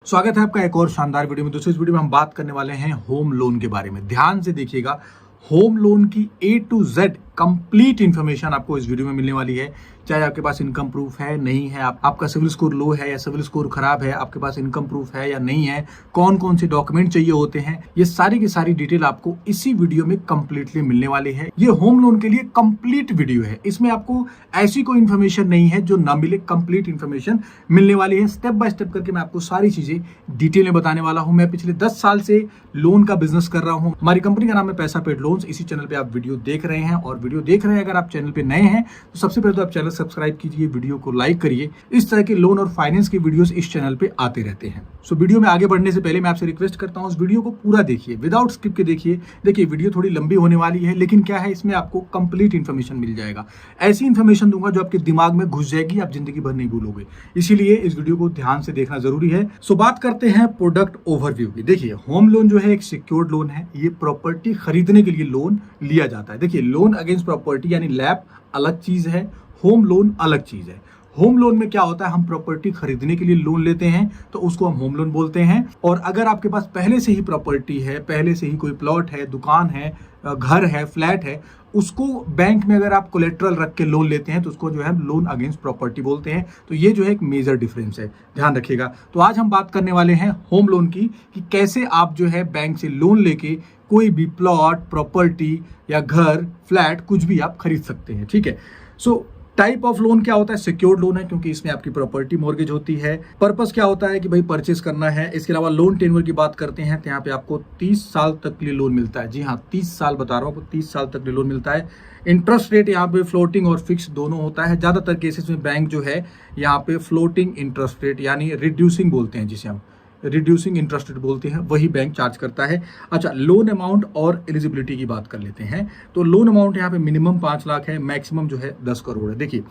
स्वागत है आपका एक और शानदार वीडियो में। दोस्तों इस वीडियो में हम बात करने वाले हैं होम लोन के बारे में। ध्यान से देखिएगा, होम लोन की A to Z complete information आपको इस वीडियो में मिलने वाली है। चाहे आपके पास इनकम प्रूफ है नहीं है, आपका सिविल स्कोर लो है या सिविल स्कोर खराब है, आपके पास इनकम प्रूफ है या नहीं है, कौन कौन से डॉक्यूमेंट चाहिए होते हैं, ये सारी की सारी डिटेल आपको इसी वीडियो में कंप्लीटली मिलने वाली है। ये होम लोन के लिए कंप्लीट वीडियो है, इसमें आपको ऐसी कोई इन्फॉर्मेशन नहीं है जो ना मिले, कंप्लीट इन्फॉर्मेशन मिलने वाली है। स्टेप बाय स्टेप करके मैं आपको सारी चीजें डिटेल में बताने वाला हूं। मैं पिछले 10 साल से लोन का बिजनेस कर रहा हूं। हमारी कंपनी का नाम है पैसा पेड लोन्स। इसी चैनल पे आप वीडियो देख रहे हैं, और वीडियो देख रहे हैं अगर आप चैनल पे नए हैं तो सबसे पहले तो आप चैनल सब्सक्राइब कीजिए, वीडियो को लाइक करिए। इस तरह के लोन और फाइनेंस के वीडियोस इस चैनल पे आते रहते हैं। सो वीडियो में आगे बढ़ने से पहले मैं आपसे रिक्वेस्ट करता हूं, इस वीडियो को पूरा देखिए, विदाउट स्किप के देखिए। देखिए वीडियो थोड़ी लंबी होने वाली है, लेकिन क्या है, इसमें आपको कंप्लीट इन्फॉर्मेशन मिल जाएगा। ऐसी इन्फॉर्मेशन दूंगा जो आपके दिमाग में घुस जाएगी, आप जिंदगी भर नहीं भूलोगे। इसीलिए इस वीडियो को ध्यान से देखना जरूरी है। सो बात करते हैं प्रोडक्ट ओवरव्यू की। देखिए होम लोन जो है एक सिक्योर्ड लोन है। ये प्रॉपर्टी खरीदने के लिए लोन लिया जाता है। देखिए लोन अगेंस्ट प्रॉपर्टी यानी लैप अलग चीज है, होम लोन अलग चीज है। होम लोन में क्या होता है, हम प्रॉपर्टी खरीदने के लिए लोन लेते हैं तो उसको हम होम लोन बोलते हैं। और अगर आपके पास पहले से ही प्रॉपर्टी है, पहले से ही कोई प्लॉट है, दुकान है, घर है, फ्लैट है, उसको बैंक में अगर आप कोलेट्रल रख के लोन लेते हैं तो उसको जो है लोन अगेंस्ट प्रॉपर्टी बोलते हैं। तो ये जो है एक मेजर डिफरेंस है, ध्यान रखिएगा। तो आज हम बात करने वाले हैं होम लोन की, कि कैसे आप जो है बैंक से लोन लेके कोई भी प्लॉट, प्रॉपर्टी या घर, फ्लैट कुछ भी आप खरीद सकते हैं। ठीक है। सो टाइप ऑफ लोन क्या होता है, सिक्योर्ड लोन है, क्योंकि इसमें आपकी प्रॉपर्टी मॉर्गेज होती है। पर्पस क्या होता है कि भाई परचेस करना है। इसके अलावा लोन टेन्योर की बात करते हैं तो यहाँ पे आपको 30 साल तक के लिए लोन मिलता है। जी हाँ, 30 साल बता रहा हूँ, आपको 30 साल तक के लिए लोन मिलता है। इंटरेस्ट रेट यहाँ पे फ्लोटिंग और फिक्स दोनों होता है। ज्यादातर केसेस में बैंक जो है यहाँ पे फ्लोटिंग इंटरेस्ट रेट यानी रिड्यूसिंग बोलते हैं, जिसे हम रिड्यूसिंग इंटरेस्ट रेट बोलते हैं, वही बैंक चार्ज करता है। अच्छा, लोन अमाउंट और एलिजिबिलिटी की बात कर लेते हैं। तो लोन अमाउंट यहाँ पे मिनिमम 5 लाख है, मैक्सिमम जो है 10 करोड़ है। देखिए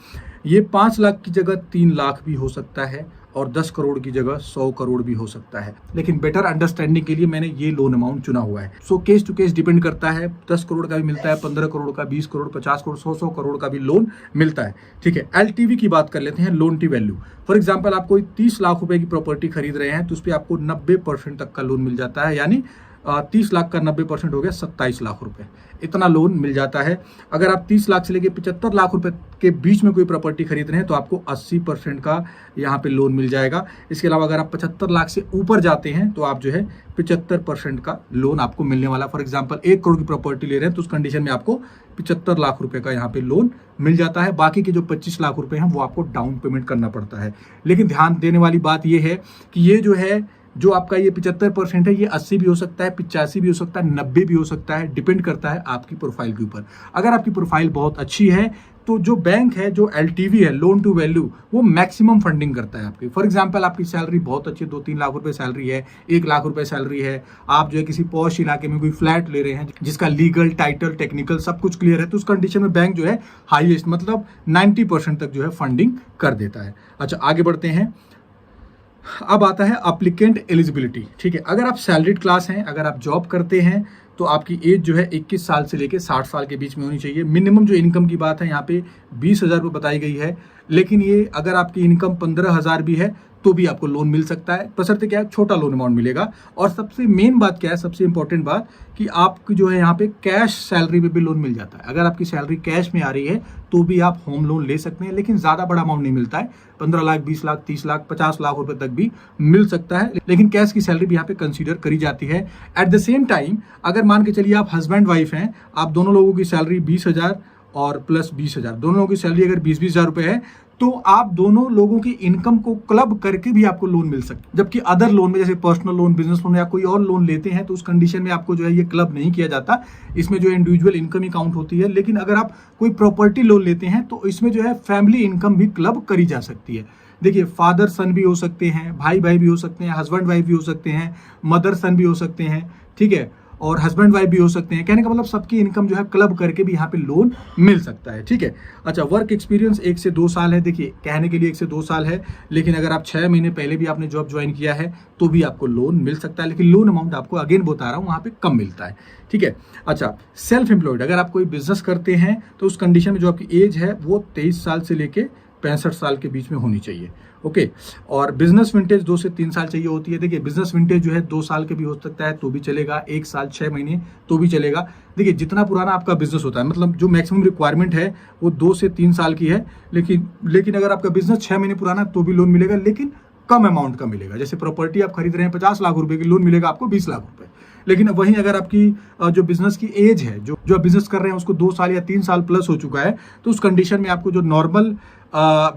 ये 5 लाख की जगह 3 लाख भी हो सकता है, और 10 करोड़ की जगह 100 करोड़ भी हो सकता है। लेकिन बेटर अंडरस्टैंडिंग के लिए मैंने ये लोन अमाउंट चुना हुआ है। So case to case depend करता है। 10 करोड़ का भी मिलता है, 15 करोड़ का, 20 करोड़, 50 करोड़, 100 करोड़ का भी लोन मिलता है। ठीक है। LTV की बात कर लेते हैं, loan to value. For example आप कोई 30 लाख रुपए की प्रॉपर्टी खरीद रहे हैं तो उस पर आपको 90% तक का लोन मिल जाता है, यानी 30 लाख का 90% हो गया 27 लाख रुपए, इतना लोन मिल जाता है। अगर आप 30 लाख से लेके 75 लाख रुपए के बीच में कोई प्रॉपर्टी खरीद रहे हैं तो आपको 80% का यहाँ पे लोन मिल जाएगा। इसके अलावा अगर आप 75 लाख से ऊपर जाते हैं तो आप जो है 75% का लोन आपको मिलने वाला। फॉर एग्जाम्पल 1 करोड़ की प्रॉपर्टी ले रहे हैं तो उस कंडीशन में आपको 75 लाख रुपए का यहाँ पे लोन मिल जाता है। बाकी के जो 25 लाख रुपए हैं वो आपको डाउन पेमेंट करना पड़ता है। लेकिन ध्यान देने वाली बात ये है कि ये जो है, जो आपका ये 75% है, ये 80 भी हो सकता है, 85 भी हो सकता है, 90 भी हो सकता है, डिपेंड करता है आपकी प्रोफाइल के ऊपर। अगर आपकी प्रोफाइल बहुत अच्छी है तो जो बैंक है, जो LTV है, लोन टू वैल्यू, वो मैक्सिमम फंडिंग करता है आपकी। फॉर एग्जांपल आपकी सैलरी बहुत अच्छी है, 2-3 लाख रुपए सैलरी है, 1 लाख रुपए सैलरी है, आप जो है किसी पॉश इलाके में कोई फ्लैट ले रहे हैं जिसका लीगल, टाइटल, टेक्निकल सब कुछ क्लियर है, तो उस कंडीशन में बैंक जो है हाईएस्ट मतलब 90% तक जो है फंडिंग कर देता है। अच्छा, आगे बढ़ते हैं। अब आता है अप्लीकेंट एलिजिबिलिटी। ठीक है। अगर आप सैलरीड क्लास हैं, अगर आप जॉब करते हैं तो आपकी एज जो है 21 साल से लेके 60 साल के बीच में होनी चाहिए। मिनिमम जो इनकम की बात है यहाँ पे 20,000 रुपये बताई गई है, लेकिन ये अगर आपकी इनकम 15,000 भी है तो भी आपको लोन मिल सकता है, बशर्ते क्या है, छोटा लोन अमाउंट मिलेगा। और सबसे मेन बात क्या है, सबसे इंपॉर्टेंट बात, कि आपकी जो है यहाँ पे कैश सैलरी पे भी लोन मिल जाता है। अगर आपकी सैलरी कैश में आ रही है तो भी आप होम लोन ले सकते हैं, लेकिन ज्यादा बड़ा अमाउंट नहीं मिलता है। 15 लाख, 20 लाख, 30 लाख, 50 लाख रुपए तक भी मिल सकता है, लेकिन कैश की सैलरी भी यहाँ पे कंसीडर करी जाती है। एट द सेम टाइम अगर मान के चलिए आप हस्बैंड वाइफ हैं, आप दोनों लोगों की सैलरी 20,000 और प्लस 20,000, दोनों लोगों की सैलरी अगर 20,000 रुपए है तो आप दोनों लोगों की इनकम को क्लब करके भी आपको लोन मिल सकता है। जबकि अदर लोन में, जैसे पर्सनल लोन, बिजनेस लोन या कोई और लोन लेते हैं तो उस कंडीशन में आपको जो है ये क्लब नहीं किया जाता, इसमें जो इंडिविजुअल इनकम ही काउंट होती है। लेकिन अगर आप कोई प्रॉपर्टी लोन लेते हैं तो इसमें जो है फैमिली इनकम भी क्लब करी जा सकती है। देखिए फादर सन भी हो सकते हैं, भाई भाई भी हो सकते हैं, हस्बैंड वाइफ भी हो सकते हैं, मदर सन भी हो सकते हैं, ठीक है, और हस्बैंड वाइफ भी हो सकते हैं। कहने का मतलब सबकी इनकम जो है क्लब करके भी यहाँ पे लोन मिल सकता है। ठीक है। अच्छा, वर्क एक्सपीरियंस 1 से 2 साल है। देखिए कहने के लिए 1 से 2 साल है, लेकिन अगर आप 6 महीने पहले भी आपने जॉब ज्वाइन किया है तो भी आपको लोन मिल सकता है, लेकिन लोन अमाउंट आपको अगेन बता रहा हूँ वहाँ पे कम मिलता है। ठीक है। अच्छा, सेल्फ एम्प्लॉयड, अगर आप कोई बिजनेस करते हैं तो उस कंडीशन में जो आपकी एज है वो 23 साल से लेके 65 साल के बीच में होनी चाहिए। ओके, और बिजनेस विंटेज 2 से 3 साल चाहिए होती है। देखिए बिजनेस विंटेज जो है 2 साल के भी हो सकता है तो भी चलेगा, 1 साल 6 महीने तो भी चलेगा। देखिए जितना पुराना आपका बिजनेस होता है, मतलब जो मैक्सिमम रिक्वायरमेंट है वो 2 से 3 साल की है, लेकिन अगर आपका बिजनेस 6 महीने पुराना तो भी लोन मिलेगा, लेकिन कम अमाउंट का मिलेगा। जैसे प्रॉपर्टी आप खरीद रहे हैं 50 लाख रुपए की, लोन मिलेगा आपको 20 लाख रुपए। लेकिन वहीं अगर आपकी जो बिजनेस की एज है, जो आप बिजनेस कर रहे हैं उसको 2 साल या 3 साल प्लस हो चुका है, तो उस कंडीशन में आपको जो नॉर्मल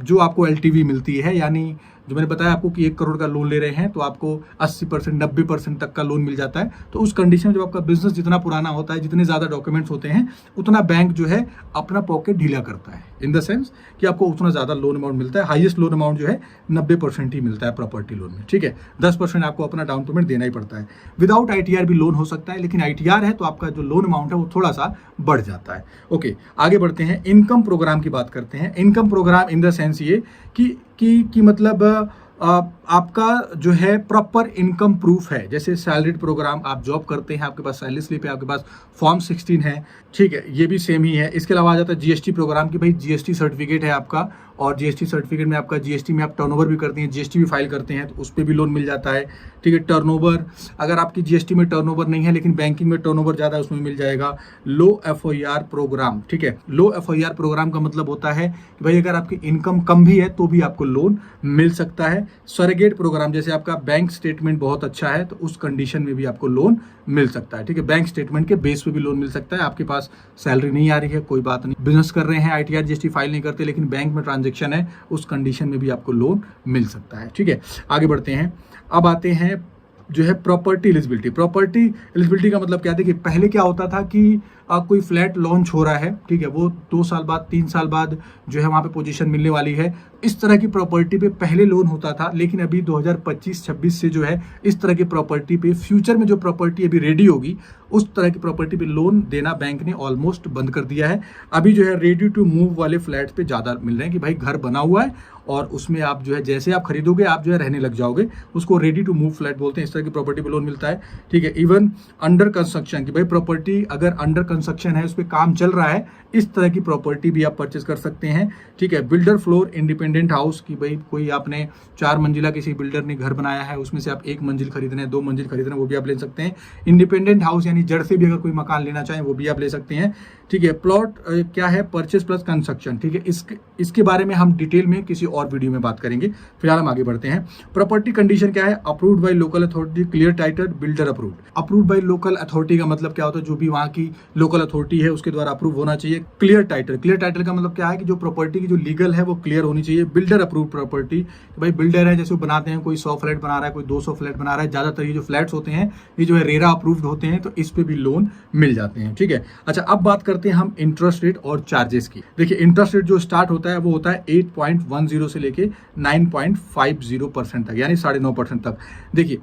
जो आपको LTV मिलती है, यानी जो मैंने बताया आपको कि 1 करोड़ का लोन ले रहे हैं तो आपको 80% 90% तक का लोन मिल जाता है। तो उस कंडीशन में जब आपका बिजनेस जितना पुराना होता है, जितने ज़्यादा डॉक्यूमेंट्स होते हैं, उतना बैंक जो है अपना पॉकेट ढीला करता है, इन द सेंस कि आपको उतना ज़्यादा लोन अमाउंट मिलता है। हाईएस्ट लोन अमाउंट जो है 90% ही मिलता है प्रॉपर्टी लोन में, ठीक है। 10% आपको अपना डाउन पेमेंट देना ही पड़ता है। विदाउट ITR भी लोन हो सकता है, लेकिन ITR है तो आपका जो लोन अमाउंट है वो थोड़ा सा बढ़ जाता है। ओके, आगे बढ़ते हैं, इनकम प्रोग्राम की बात करते हैं। Income programme in the sense ये कि मतलब आपका जो है प्रॉपर इनकम प्रूफ है। जैसे सैलरीड प्रोग्राम, आप जॉब करते हैं, आपके पास सैलरी स्लिप है, आपके पास फॉर्म 16 है, ठीक है, ये भी सेम ही है। इसके अलावा आ जाता है GST प्रोग्राम की भाई GST सर्टिफिकेट है आपका, और GST सर्टिफिकेट में आपका GST में आप टर्नओवर भी करते हैं, GST भी फाइल करते हैं, तो उस पर भी लोन मिल जाता है, ठीक है। टर्नओवर, अगर आपकी GST में टर्नओवर नहीं है लेकिन बैंकिंग में टर्नओवर ज़्यादा है, उसमें मिल जाएगा। लो FOIR प्रोग्राम, ठीक है। लो FOIR प्रोग्राम का मतलब होता है कि भाई अगर आपकी इनकम कम भी है तो भी आपको लोन मिल सकता है। सरेगेट प्रोग्राम, जैसे आपका बैंक स्टेटमेंट बहुत अच्छा है तो उस कंडीशन में भी आपको लोन मिल सकता है, ठीक है। बैंक स्टेटमेंट के बेस पे भी लोन मिल सकता है। आपके पास सैलरी नहीं आ रही है, कोई बात नहीं, बिजनेस कर रहे हैं, ITR GST फाइल नहीं करते, लेकिन बैंक में ट्रांजेक्शन है, उस कंडीशन में भी आपको लोन मिल सकता है, ठीक है। आगे बढ़ते हैं, अब आते हैं जो है प्रॉपर्टी एलिजिबिलिटी। प्रॉपर्टी एलिजिबिलिटी का मतलब क्या है? देखिए पहले क्या होता था कि कोई फ्लैट लॉन्च हो रहा है, ठीक है, वो 2 साल बाद 3 साल बाद जो है वहाँ पे पोजीशन मिलने वाली है, इस तरह की प्रॉपर्टी पे पहले लोन होता था। लेकिन अभी 2025-26 से जो है इस तरह की प्रॉपर्टी पे, फ्यूचर में जो प्रॉपर्टी अभी रेडी होगी उस तरह की प्रॉपर्टी पे लोन देना बैंक ने ऑलमोस्ट बंद कर दिया है। अभी जो है रेडी टू मूव वाले फ्लैट्स पे ज़्यादा मिल रहे हैं कि भाई घर बना हुआ है और उसमें आप जो है जैसे आप खरीदोगे आप जो है रहने लग जाओगे, उसको रेडी टू मूव फ्लैट बोलते हैं। इस तरह की प्रॉपर्टी पे लोन मिलता है, ठीक है। इवन अंडर कंस्ट्रक्शन की भाई प्रॉपर्टी अगर अंडर कंस्ट्रक्शन है, उस पर काम चल रहा है, इस तरह की प्रॉपर्टी भी आप परचेस कर सकते हैं, ठीक है। बिल्डर फ्लोर इंडिपेंडेंट हाउस की भाई कोई आपने 4 मंजिला किसी बिल्डर ने घर बनाया है, उसमें से आप 1 मंजिल खरीद रहे हैं, 2 मंजिल खरीद रहे हैं, वो भी आप ले सकते हैं। इंडिपेंडेंट हाउस यानी जड़ से भी अगर कोई मकान लेना चाहें वो भी आप ले सकते हैं, ठीक है। प्लॉट क्या है? परचेस प्लस कंस्ट्रक्शन, ठीक है। इसके बारे में हम डिटेल में किसी और वीडियो में बात करेंगे। फिलहाल हम आगे बढ़ते हैं। प्रॉपर्टी कंडीशन क्या है? Approved by local authority, clear title, builder approved. Approved by local authority का मतलब क्या होता है? जो भी वहाँ की लोकल अथॉरिटी है उसके द्वारा अप्रूव होना चाहिए। क्लियर टाइटल, क्लियर टाइटल का मतलब क्या है कि जो प्रॉपर्टी की जो लीगल है वो क्लियर होनी चाहिए। बिल्डर अप्रूव प्रॉपर्टी, भाई बिल्डर है जैसे वो बनाते हैं, कोई 100 फ्लैट बना रहा है, कोई 200 फ्लैट बना रहा है, ज्यादातर ये जो फ्लैट्स होते हैं ये जो है रेरा अप्रूव्ड होते हैं, तो इस पे भी लोन मिल जाते हैं, ठीक है। अच्छा, अब बात करते हैं हम इंटरेस्ट रेट और चार्जेस की। देखिए इंटरेस्ट रेट जो स्टार्ट होता है वो होता है 8.10 से लेके 9.50% तक, यानी 9.5% तक। देखिए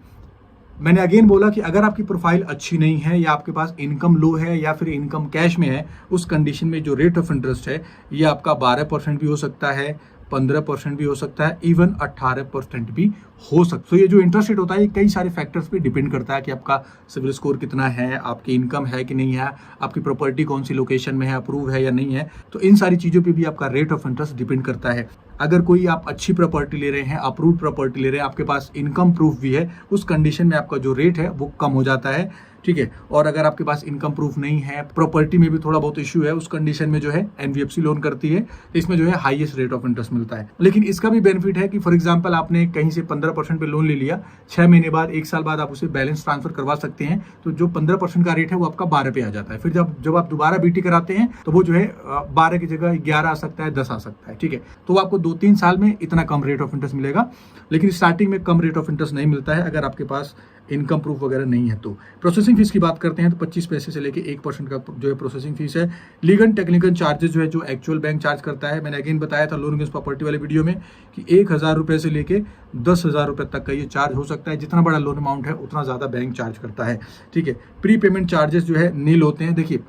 मैंने अगेन बोला कि अगर आपकी प्रोफाइल अच्छी नहीं है या आपके पास इनकम लो है या फिर इनकम कैश में है, उस कंडीशन में जो रेट ऑफ इंटरेस्ट है ये आपका 12% भी हो सकता है, 15% भी हो सकता है, इवन 18% भी हो सकता है। तो ये जो इंटरेस्ट रेट होता है ये कई सारे फैक्टर्स पे डिपेंड करता है कि आपका सिविल स्कोर कितना है, आपकी इनकम है कि नहीं है, आपकी प्रॉपर्टी कौन सी लोकेशन में है, अप्रूव है या नहीं है। तो इन सारी चीज़ों पे भी आपका रेट ऑफ इंटरेस्ट डिपेंड करता है। अगर कोई आप अच्छी प्रॉपर्टी ले रहे हैं, अप्रूव प्रॉपर्टी ले रहे हैं, आपके पास इनकम प्रूफ भी है, उस कंडीशन में आपका जो रेट है वो कम हो जाता है, ठीक है। और अगर आपके पास इनकम प्रूफ नहीं है, प्रॉपर्टी में भी थोड़ा बहुत इश्यू है, उस कंडीशन में जो है NBFC लोन करती है, तो इसमें जो है हाईएस्ट रेट ऑफ इंटरेस्ट मिलता है। लेकिन इसका भी बेनिफिट है कि फॉर एग्जांपल आपने कहीं से 15% पे लोन ले लिया, 6 महीने बाद 1 साल बाद आप उसे बैलेंस ट्रांसफर करवा सकते हैं, तो जो 15% का रेट है वो आपका 12 पे आ जाता है। फिर जब आप दोबारा BT कराते हैं तो वो जो है 12 की जगह 11 आ सकता है, 10 आ सकता है, ठीक है। तो आपको 2-3 साल में इतना कम रेट ऑफ इंटरेस्ट मिलेगा, लेकिन स्टार्टिंग में कम रेट ऑफ इंटरेस्ट नहीं मिलता है अगर आपके पास इनकम प्रूफ वगैरह नहीं है। तो प्रोसेसिंग फीस की बात करते हैं तो 25 पैसे से लेके 1% का जो है प्रोसेसिंग फीस है। लीगल टेक्निकल चार्जेस जो है जो एक्चुअल बैंक चार्ज करता है, मैंने अगेन बताया था लोन अगेंस्ट प्रॉपर्टी वाले वीडियो में कि 1000 रुपये से लेके 10,000 रुपये तक का ये चार्ज हो सकता है। जितना बड़ा लोन अमाउंट है उतना ज़्यादा बैंक चार्ज करता है, ठीक है। प्री पेमेंट चार्जेस जो है नील होते हैं। देखिए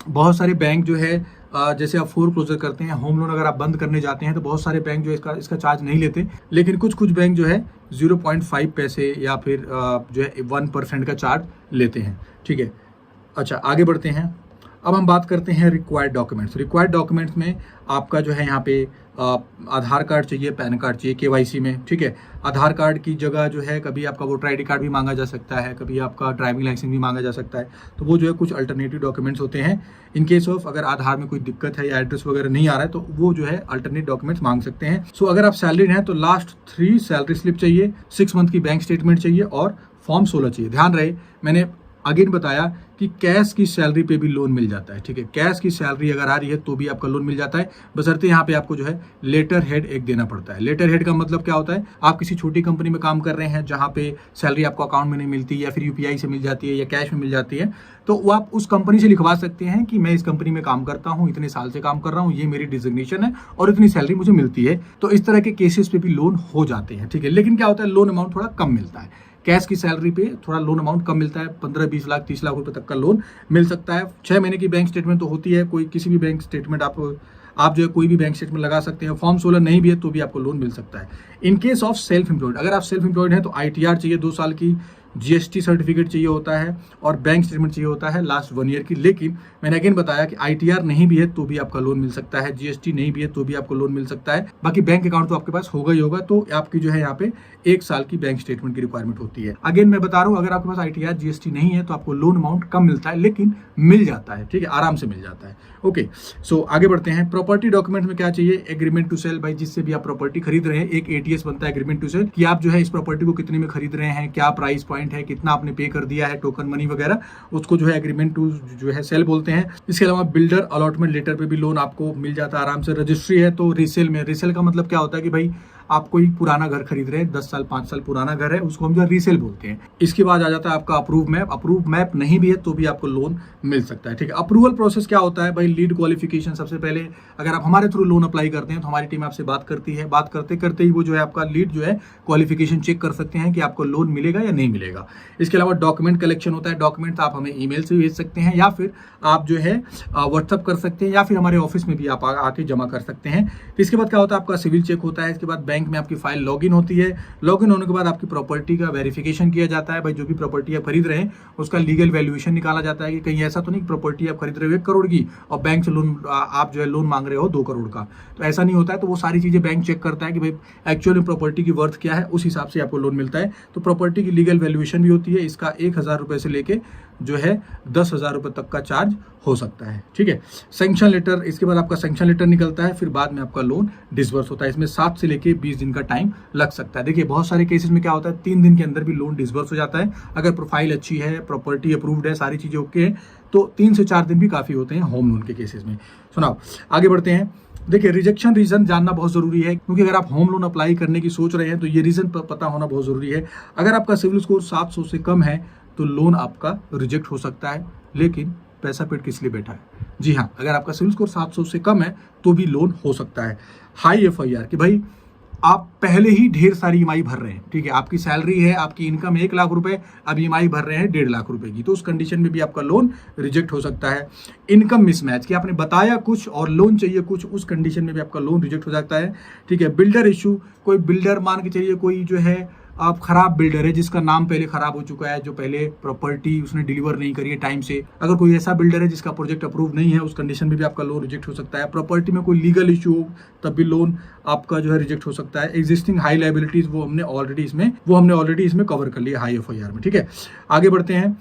बहुत सारे बैंक जो है जैसे आप फोर क्लोजर करते हैं, होम लोन अगर आप बंद करने जाते हैं तो बहुत सारे बैंक जो इसका चार्ज नहीं लेते, लेकिन कुछ बैंक जो है 0.5 पैसे या फिर जो है 1% का चार्ज लेते हैं, ठीक है। अच्छा आगे बढ़ते हैं। अब हम बात करते हैं रिक्वायर्ड डॉक्यूमेंट्स। रिक्वायर्ड डॉक्यूमेंट्स में आपका जो है यहाँ पे आधार कार्ड चाहिए, पैन कार्ड चाहिए केवाईसी में, ठीक है। आधार कार्ड की जगह जो है कभी आपका वोटर आईडी कार्ड भी मांगा जा सकता है, कभी आपका ड्राइविंग लाइसेंस भी मांगा जा सकता है। तो वो जो है कुछ अल्टरनेटिव डॉक्यूमेंट्स होते हैं। इन केस ऑफ अगर आधार में कोई दिक्कत है या एड्रेस वगैरह नहीं आ रहा है तो वो जो है अल्टरनेट डॉक्यूमेंट्स मांग सकते हैं। सो अगर आप सैलरीड हैं तो लास्ट 3 सैलरी स्लिप चाहिए, 6 मंथ की बैंक स्टेटमेंट चाहिए और फॉर्म 16 चाहिए। ध्यान रहे मैंने अगेन बताया कि कैश की सैलरी पे भी लोन मिल जाता है, ठीक है। कैश की सैलरी अगर आ रही है तो भी आपका लोन मिल जाता है, बशर्ते यहाँ पे आपको जो है लेटर हेड एक देना पड़ता है। लेटर हेड का मतलब क्या होता है, आप किसी छोटी कंपनी में काम कर रहे हैं जहाँ पे सैलरी आपको अकाउंट में नहीं मिलती या फिर यूपीआई से मिल जाती है या कैश में मिल जाती है, तो वो आप उस कंपनी से लिखवा सकते हैं कि मैं इस कंपनी में काम करता हूँ, इतने साल से काम कर रहा हूँ, ये मेरी डिजिग्नेशन है और इतनी सैलरी मुझे मिलती है। तो इस तरह के केसेस पे भी लोन हो जाते हैं, ठीक है। लेकिन क्या होता है, लोन अमाउंट थोड़ा कम मिलता है। कैश की सैलरी पे थोड़ा लोन अमाउंट कम मिलता है, 15-20 लाख 30 लाख रुपए तक का लोन मिल सकता है। 6 महीने की बैंक स्टेटमेंट तो होती है, कोई किसी भी बैंक स्टेटमेंट आप जो है कोई भी बैंक स्टेटमेंट लगा सकते हैं। फॉर्म 16 नहीं भी है तो भी आपको लोन मिल सकता है। In case of self employed, अगर आप सेल्फ एम्प्लॉयड हैं तो ITR चाहिए 2 साल की, GST सर्टिफिकेट चाहिए होता है और बैंक स्टेटमेंट चाहिए होता है लास्ट 1 ईयर की। लेकिन मैंने अगेन बताया कि ITR नहीं भी है तो भी आपका लोन मिल सकता है, GST नहीं भी है तो भी आपको लोन मिल सकता है। बाकी बैंक अकाउंट तो आपके पास होगा ही होगा, तो आपकी जो है यहाँ पे 1 साल की बैंक स्टेटमेंट की रिक्वायरमेंट होती है। अगेन मैं बता रहा हूँ, अगर आपके पास ITR GST नहीं है तो आपको लोन अमाउंट कम मिलता है, लेकिन मिल जाता है, ठीक है, आराम से मिल जाता है। ओके, सो आगे बढ़ते हैं। प्रॉपर्टी डॉक्यूमेंट में क्या चाहिए, एग्रीमेंट टू सेल, भाई जिससे भी आप प्रॉपर्टी खरीद रहे हैं, एक ATS बनता है एग्रीमेंट टू सेल, कि आप जो है इस प्रॉपर्टी को कितने में खरीद रहे हैं, क्या प्राइस पॉइंट है, कितना आपने पे कर दिया है, टोकन मनी वगैरह, उसको जो है एग्रीमेंट टू जो है सेल बोलते हैं। इसके अलावा बिल्डर अलॉटमेंट लेटर पे भी लोन आपको मिल जाता है आराम से। रजिस्ट्री है तो रीसेल में, रीसेल का मतलब क्या होता है कि भाई आप कोई पुराना घर खरीद रहे हैं, 10 साल 5 साल पुराना घर है, उसको हम जो रीसेल बोलते हैं। इसके बाद आ जाता है आपका अप्रूव मैप। अप्रूव मैप नहीं भी है तो भी आपको लोन मिल सकता है, ठीक है। अप्रूवल प्रोसेस क्या होता है भाई, लीड क्वालिफिकेशन। सबसे पहले अगर आप हमारे थ्रू लोन अप्लाई करते हैं तो हमारी टीम आपसे बात करती है, बात करते करते ही वो जो है आपका लीड जो है क्वालिफिकेशन चेक कर सकते हैं कि आपको लोन मिलेगा या नहीं मिलेगा। इसके अलावा डॉक्यूमेंट कलेक्शन होता है। डॉक्यूमेंट आप हमें ईमेल से भेज सकते हैं या फिर आप जो है व्हाट्सअप कर सकते हैं या फिर हमारे ऑफिस में भी आप आके जमा कर सकते हैं। इसके बाद क्या होता है, आपका सिविल चेक होता है। इसके बाद बैंक में आपकी फाइल लॉगिन होती है। लॉगिन होने के बाद आपकी प्रॉपर्टी का वेरिफिकेशन किया जाता है, भाई जो भी प्रॉपर्टी आप खरीद रहे हैं उसका लीगल वैल्यूएशन निकाला जाता है कि कहीं ऐसा तो नहीं प्रॉपर्टी आप खरीद रहे हो 1 करोड़ की और बैंक से लोन आप जो है लोन मांग रहे हो 2 करोड़ का, तो ऐसा नहीं होता है। तो वो सारी चीजें बैंक चेक करता है कि भाई एक्चुअल में प्रॉपर्टी की वर्थ क्या है, उस हिसाब से आपको लोन मिलता है। तो प्रॉपर्टी की लीगल वैल्यूएशन भी होती है। इसका 1,000 रुपए से लेके जो है 10,000 रुपए तक का चार्ज हो सकता है, ठीक है। सैंक्शन लेटर, इसके बाद आपका सैंक्शन लेटर निकलता है, फिर बाद में आपका लोन डिसबर्स होता है। इसमें 7 से लेके 20 दिन का टाइम लग सकता है। देखिए बहुत सारे केसेस में क्या होता है, 3 दिन के अंदर भी लोन डिसबर्स हो जाता है। अगर प्रोफाइल अच्छी है, प्रॉपर्टी अप्रूव्ड है, सारी चीजें ओके है, तो 3 से 4 दिन भी काफी होते हैं होम लोन के केसेस में। सुनाओ आगे बढ़ते हैं। देखिए रिजेक्शन रीजन जानना बहुत जरूरी है, क्योंकि अगर आप होम लोन अप्लाई करने की सोच रहे हैं तो ये रीजन पता होना बहुत जरूरी है। अगर आपका सिविल स्कोर 700 से कम है तो लोन आपका रिजेक्ट हो सकता है। लेकिन पैसा पेट किस लिए बैठा है, जी हाँ, अगर आपका सिविल स्कोर 700 से कम है तो भी लोन हो सकता है। हाई FIR कि भाई आप पहले ही ढेर सारी EMI भर रहे हैं, ठीक है, आपकी सैलरी है, आपकी इनकम 1 लाख रुपए, अब EMI भर रहे हैं 1.5 लाख रुपए की, तो उस कंडीशन में भी आपका लोन रिजेक्ट हो सकता है। इनकम मिसमैच कि आपने बताया कुछ और लोन चाहिए कुछ, उस कंडीशन में भी आपका लोन रिजेक्ट हो सकता है, ठीक है। बिल्डर इशू, कोई बिल्डर मान के चलिए कोई जो है आप खराब बिल्डर है जिसका नाम पहले खराब हो चुका है, जो पहले प्रॉपर्टी उसने डिलीवर नहीं करी है टाइम से, अगर कोई ऐसा बिल्डर है जिसका प्रोजेक्ट अप्रूव नहीं है, उस कंडीशन में भी आपका लोन रिजेक्ट हो सकता है। प्रॉपर्टी में कोई लीगल इशू हो तब भी लोन आपका जो है रिजेक्ट हो सकता है। एग्जिस्टिंग हाई लायबिलिटीज वो हमने ऑलरेडी इसमें कवर कर लिया हाई FIR में, ठीक है। आगे बढ़ते हैं,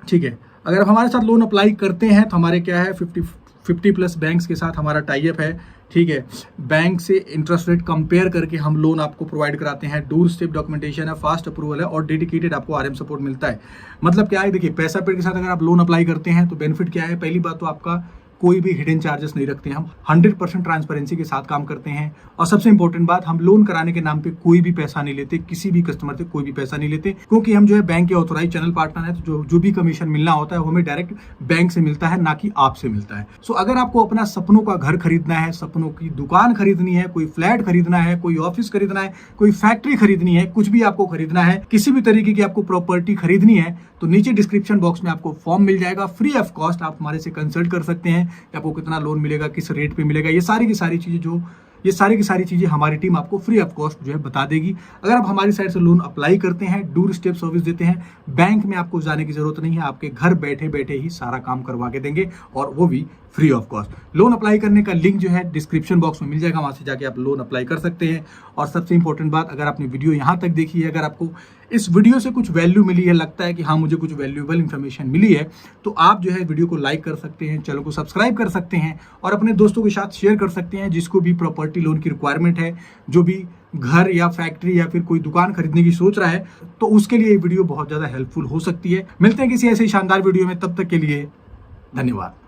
ठीक है। अगर आप हमारे साथ लोन अप्लाई करते हैं तो हमारे क्या है 50+ बैंक्स के साथ हमारा टाई अप है, ठीक है। बैंक से इंटरेस्ट रेट कंपेयर करके हम लोन आपको प्रोवाइड कराते हैं। डोर स्टेप डॉक्यूमेंटेशन है, फास्ट अप्रूवल है और डेडिकेटेड आपको RM सपोर्ट मिलता है। मतलब क्या है, देखिए पैसा पेड के साथ अगर आप लोन अप्लाई करते हैं तो बेनिफिट क्या है, पहली बात तो आपका कोई भी हिडन चार्जेस नहीं रखते हैं, हम 100% ट्रांसपेरेंसी के साथ काम करते हैं। और सबसे इंपॉर्टेंट बात, हम लोन कराने के नाम पे कोई भी पैसा नहीं लेते, किसी भी कस्टमर से कोई भी पैसा नहीं लेते, क्योंकि हम जो है बैंक के ऑथोराइज चैनल पार्टनर है। तो जो भी कमीशन मिलना होता है वो हमें डायरेक्ट बैंक से मिलता है, ना कि आपसे मिलता है। सो अगर आपको अपना सपनों का घर खरीदना है, सपनों की दुकान खरीदनी है, कोई फ्लैट खरीदना है, कोई ऑफिस खरीदना है, कोई फैक्ट्री खरीदनी है, कुछ भी आपको खरीदना है, किसी भी तरीके की आपको प्रॉपर्टी खरीदनी है, तो नीचे डिस्क्रिप्शन बॉक्स में आपको फॉर्म मिल जाएगा, फ्री ऑफ कॉस्ट आप हमारे से कंसल्ट कर सकते हैं कि आपको कितना लोन मिलेगा, किस रेट पे मिलेगा, ये सारी की सारी चीजें जो ये सारी की सारी चीज़ें हमारी टीम आपको फ्री ऑफ कॉस्ट जो है बता देगी। अगर आप हमारी साइड से लोन अप्लाई करते हैं, डोर स्टेप सर्विस देते हैं, बैंक में आपको जाने की जरूरत नहीं है, आपके घर बैठे बैठे ही सारा काम करवा के देंगे और वो भी free of cost. Loan apply करने का लिंक जो है डिस्क्रिप्शन बॉक्स में मिल जाएगा, वहां से जाके आप लोन अप्लाई कर सकते हैं। और सबसे इंपॉर्टेंट बात, अगर आपने वीडियो यहाँ तक देखी है, अगर आपको इस वीडियो से कुछ वैल्यू मिली है, लगता है कि हाँ मुझे कुछ वैल्यूएबल इंफॉर्मेशन मिली है, तो आप जो है वीडियो को लाइक कर सकते हैं, चैनल को सब्सक्राइब कर सकते हैं और अपने दोस्तों के साथ शेयर कर सकते हैं जिसको भी प्रॉपर्टी लोन की रिक्वायरमेंट है, जो भी घर या फैक्ट्री या फिर कोई दुकान खरीदने की सोच रहा है, तो उसके लिए ये वीडियो बहुत ज्यादा हेल्पफुल हो सकती है। मिलते हैं किसी ऐसे शानदार वीडियो में, तब तक के लिए धन्यवाद।